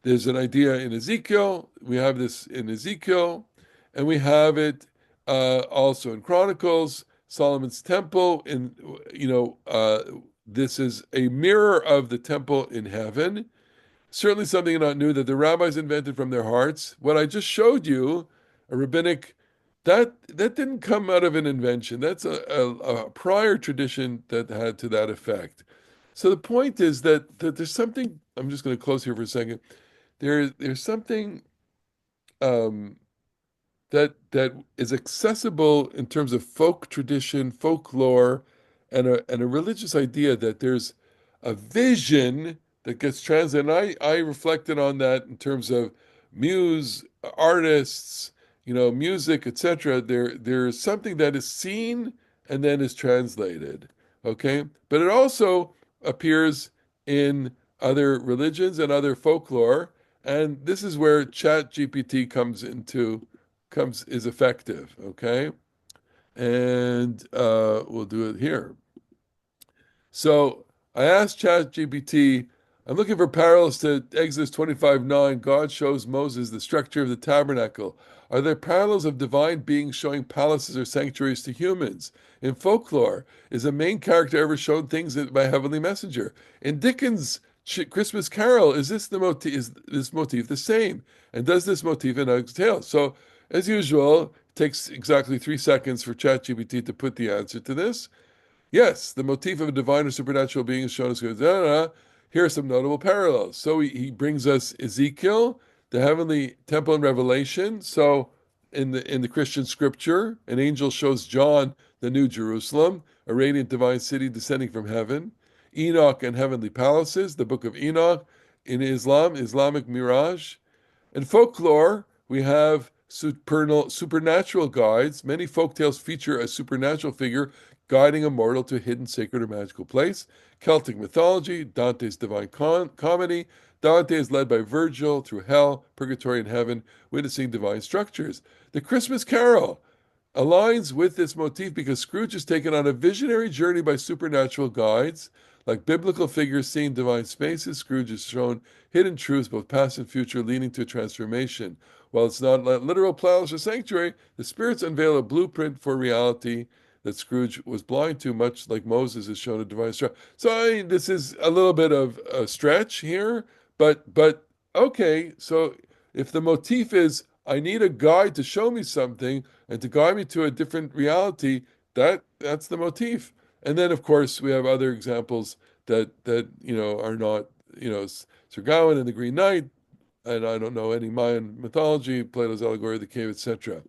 There's an idea in Ezekiel. We have this in Ezekiel, and we have it also in Chronicles. Solomon's temple, this is a mirror of the temple in heaven. Certainly something not new that the rabbis invented from their hearts. What I just showed you, a rabbinic, that didn't come out of an invention. That's a prior tradition that had to that effect. So the point is that there's something. I'm just going to close here for a second. There's something um, that is accessible in terms of folk tradition, folklore, and a religious idea that there's a vision that gets translated. And I reflected on that in terms of muse, artists, music, etc. There's something that is seen and then is translated. Okay, but it also appears in other religions and other folklore, and this is where Chat GPT is effective. Okay, and we'll do it here. So I asked ChatGPT, I'm looking for parallels to Exodus 25:9. God shows Moses the structure of the tabernacle. Are there parallels of divine beings showing palaces or sanctuaries to humans? In folklore, is a main character ever shown things by a heavenly messenger? In Dickens' Christmas Carol, is this motif the same? And does this motif in Ug's tale? So, as usual, it takes exactly 3 seconds for ChatGPT to put the answer to this. Yes, the motif of a divine or supernatural being is shown as good. Here are some notable parallels. So he brings us Ezekiel, the heavenly temple in Revelation. So in the Christian scripture, an angel shows John the New Jerusalem, a radiant divine city descending from heaven. Enoch and heavenly palaces, the book of Enoch. In Islam, Islamic mirage. In folklore, we have supernatural guides. Many folk tales feature a supernatural figure guiding a mortal to a hidden sacred or magical place. Celtic mythology, Dante's Divine Comedy. Dante is led by Virgil through hell, purgatory, and heaven, witnessing divine structures. The Christmas Carol aligns with this motif because Scrooge is taken on a visionary journey by supernatural guides. Like biblical figures seeing divine spaces, Scrooge is shown hidden truths, both past and future, leading to transformation. While it's not a literal palace or sanctuary, the spirits unveil a blueprint for reality that Scrooge was blind to, much like Moses is shown a divine structure. So this is a little bit of a stretch here, but okay. So if the motif is I need a guide to show me something and to guide me to a different reality, that's the motif. And then, of course, we have other examples that are not, Sir Gawain and the Green Knight, and I don't know any Mayan mythology, Plato's allegory of the cave, etc.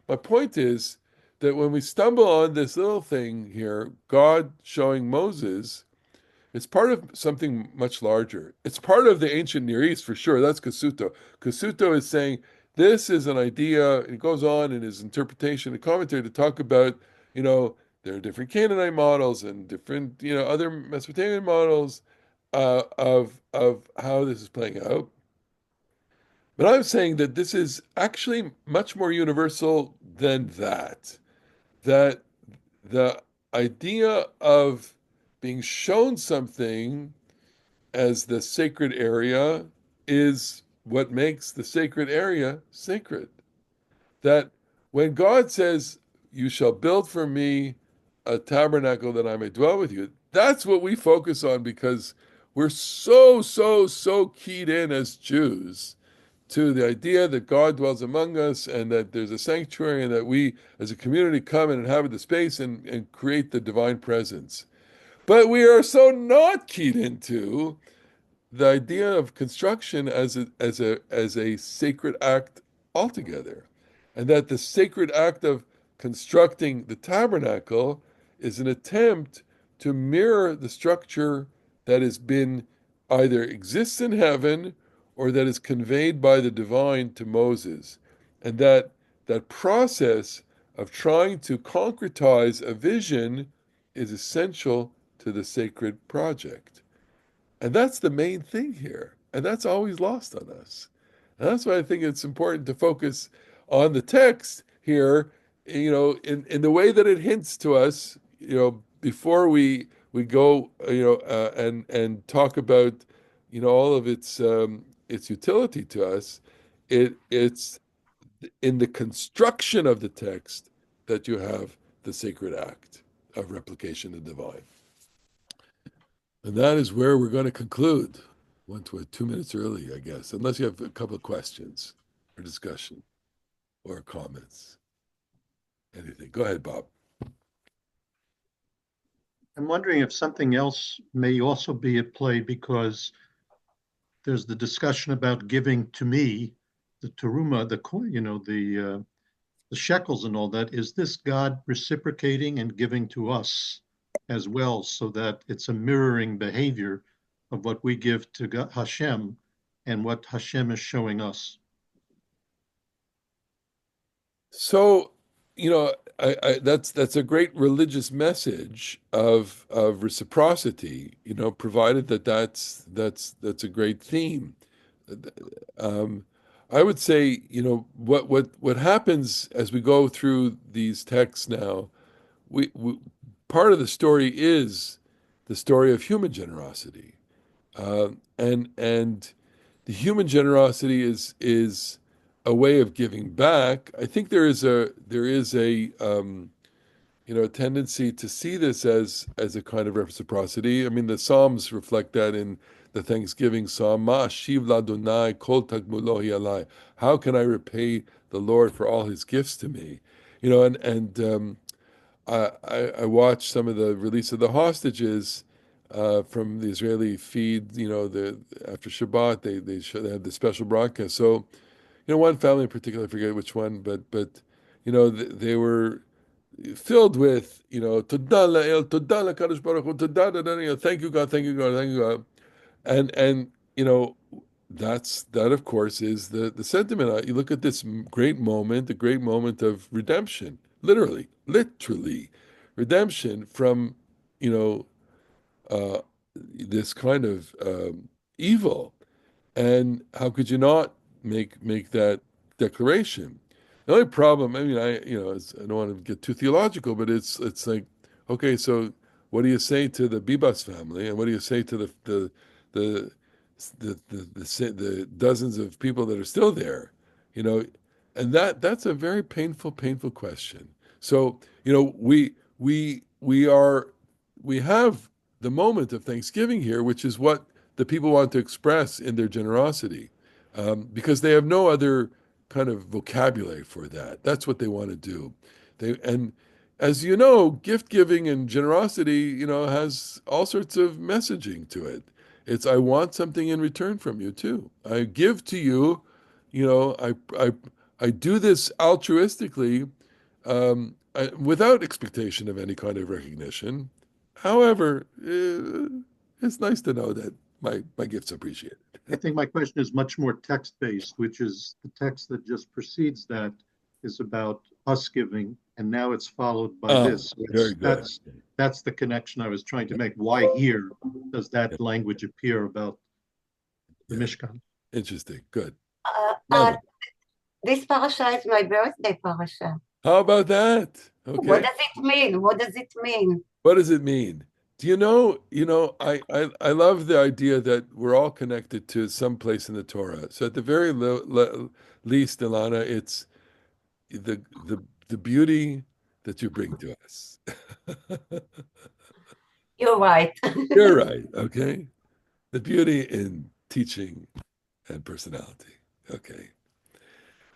My point is that when we stumble on this little thing here, God showing Moses, it's part of something much larger. It's part of the ancient Near East for sure. That's Kasuto. Kasuto is saying this is an idea. It goes on in his interpretation and commentary to talk about, there are different Canaanite models and different, other Mesopotamian models of how this is playing out. But I'm saying that this is actually much more universal than that. That the idea of being shown something as the sacred area is what makes the sacred area sacred. That when God says, you shall build for me a tabernacle that I may dwell with you, that's what we focus on because we're so keyed in as Jews to the idea that God dwells among us and that there's a sanctuary and that we as a community come and inhabit the space and create the divine presence. But we are so not keyed into the idea of construction as a sacred act altogether, and that the sacred act of constructing the tabernacle is an attempt to mirror the structure that has been either exists in heaven or that is conveyed by the divine to Moses, and that process of trying to concretize a vision is essential to the sacred project. And that's the main thing here. And that's always lost on us. And that's why I think it's important to focus on the text here, in the way that it hints to us, before we go, and talk about, all of its utility to us. It's in the construction of the text that you have the sacred act of replication of the divine. And that is where we're going to conclude. Went to it 2 minutes early, I guess, unless you have a couple of questions or discussion or comments. Anything. Go ahead, Bob. I'm wondering if something else may also be at play, because there's the discussion about giving to me, the teruma, the shekels and all that. Is this God reciprocating and giving to us as well, so that it's a mirroring behavior of what we give to God, Hashem, and what Hashem is showing us? So, that's a great religious message of reciprocity, provided that's a great theme. Um, I would say, what happens as we go through these texts now, we part of the story is the story of human generosity, and the human generosity is a way of giving back. I think there is a tendency to see this as a kind of reciprocity. I mean, the Psalms reflect that in the Thanksgiving Psalm. Ma shiv ladonai kol tagmulohi alai. How can I repay the Lord for all His gifts to me? I watched some of the release of the hostages from the Israeli feed. After Shabbat, they had the special broadcast. So, one family in particular, I forget which one, but they were filled with, Todah La'el, Todah Lakadosh Baruch Hu, Todah, thank you God, thank you God, thank you God. And that of course is the sentiment. You look at this great moment, the great moment of redemption, literally redemption from, you know, uh, this kind of evil. And how could you not make that declaration? The only problem, I mean, I don't want to get too theological, but it's like, okay, so what do you say to the Bibas family, and what do you say to the the dozens of people that are still there, you know? And that's a very painful question. So, we have the moment of Thanksgiving here, which is what the people want to express in their generosity, because they have no other kind of vocabulary for that. That's what they want to do. And as you know, gift giving and generosity, has all sorts of messaging to it. It's I want something in return from you too. I give to you, I do this altruistically, without expectation of any kind of recognition. However, it's nice to know that my gift's appreciated. I think my question is much more text-based, which is the text that just precedes that is about us giving, and now it's followed by this. So Very good. That's the connection I was trying to make. Why here does that language appear about the Yeah. Mishkan? Interesting. Good. Uh, Love uh, it. this parasha is my birthday parasha. How about that? What Okay. does it mean? What does it mean? What does it mean? Do you know, I love the idea that we're all connected to some place in the Torah. So at the very least, Ilana, it's the beauty that you bring to us. You're right. You're right, okay? The beauty in teaching and personality. Okay.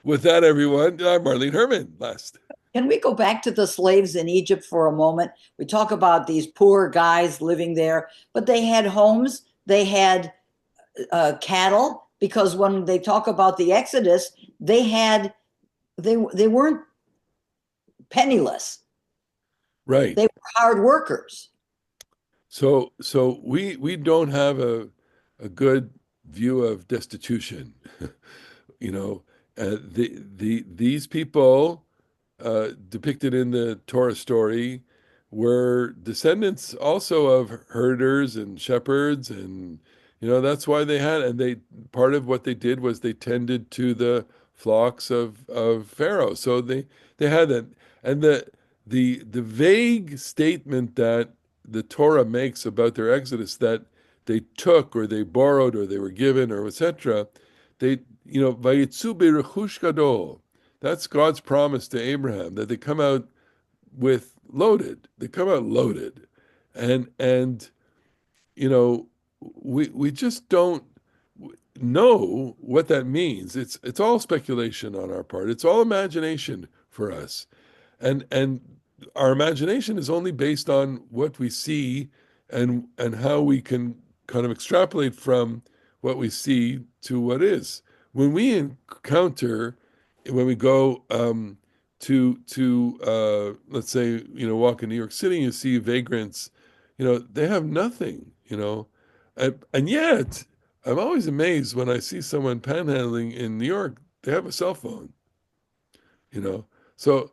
With that, everyone, I'm Marlene Herman. Last. Can we go back to the slaves in Egypt for a moment? We talk about these poor guys living there, but they had homes, they had cattle, because when they talk about the Exodus, they weren't penniless. Right. They were hard workers. So we don't have a good view of destitution. You know, these people depicted in the Torah story were descendants also of herders and shepherds, and That's why they had, and they part of what they did was they tended to the flocks of Pharaoh. So they had that, and the vague statement that the Torah makes about their exodus that they took or they borrowed or they were given or etc. They vayitzu berechush gadol. That's God's promise to Abraham that they come out with loaded. They come out loaded, and we just don't know what that means. It's all speculation on our part. It's all imagination for us, and our imagination is only based on what we see and how we can kind of extrapolate from what we see to what is. When we encounter, when we go to let's say walk in New York City, you see vagrants, they have nothing, and yet I'm always amazed when I see someone panhandling in New York, they have a cell phone, so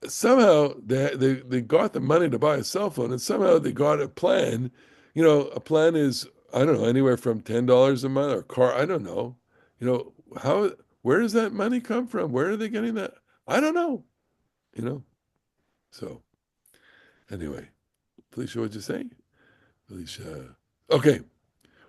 somehow they got the money to buy a cell phone, and somehow they got a plan. A plan is, I don't know, anywhere from $10 a month or car. I don't know. How where does that money come from? Where are they getting that? I don't know. You know. So anyway, Felicia, what'd you say? Felicia. Okay.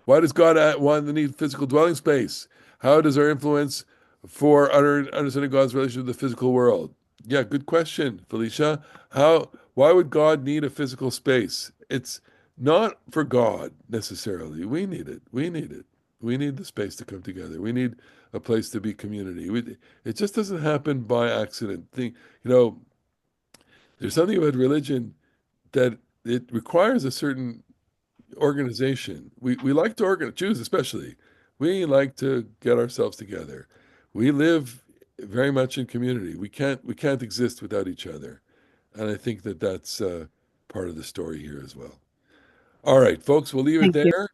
Why does God want the need physical dwelling space? How does our influence for understanding God's relationship with the physical world? Yeah, good question, Felicia. Why would God need a physical space? It's not for God necessarily. We need it. We need it. We need the space to come together. We need a place to be community. It just doesn't happen by accident. There's something about religion that it requires a certain organization. We like to organize, Jews especially. We like to get ourselves together. We live very much in community. We can't exist without each other, and I think that that's part of the story here as well. All right, folks, we'll leave it Thank you. there.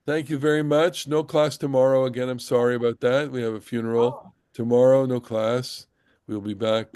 Thank you very much. No class tomorrow. Again, I'm sorry about that. We have a funeral tomorrow. No class. We'll be back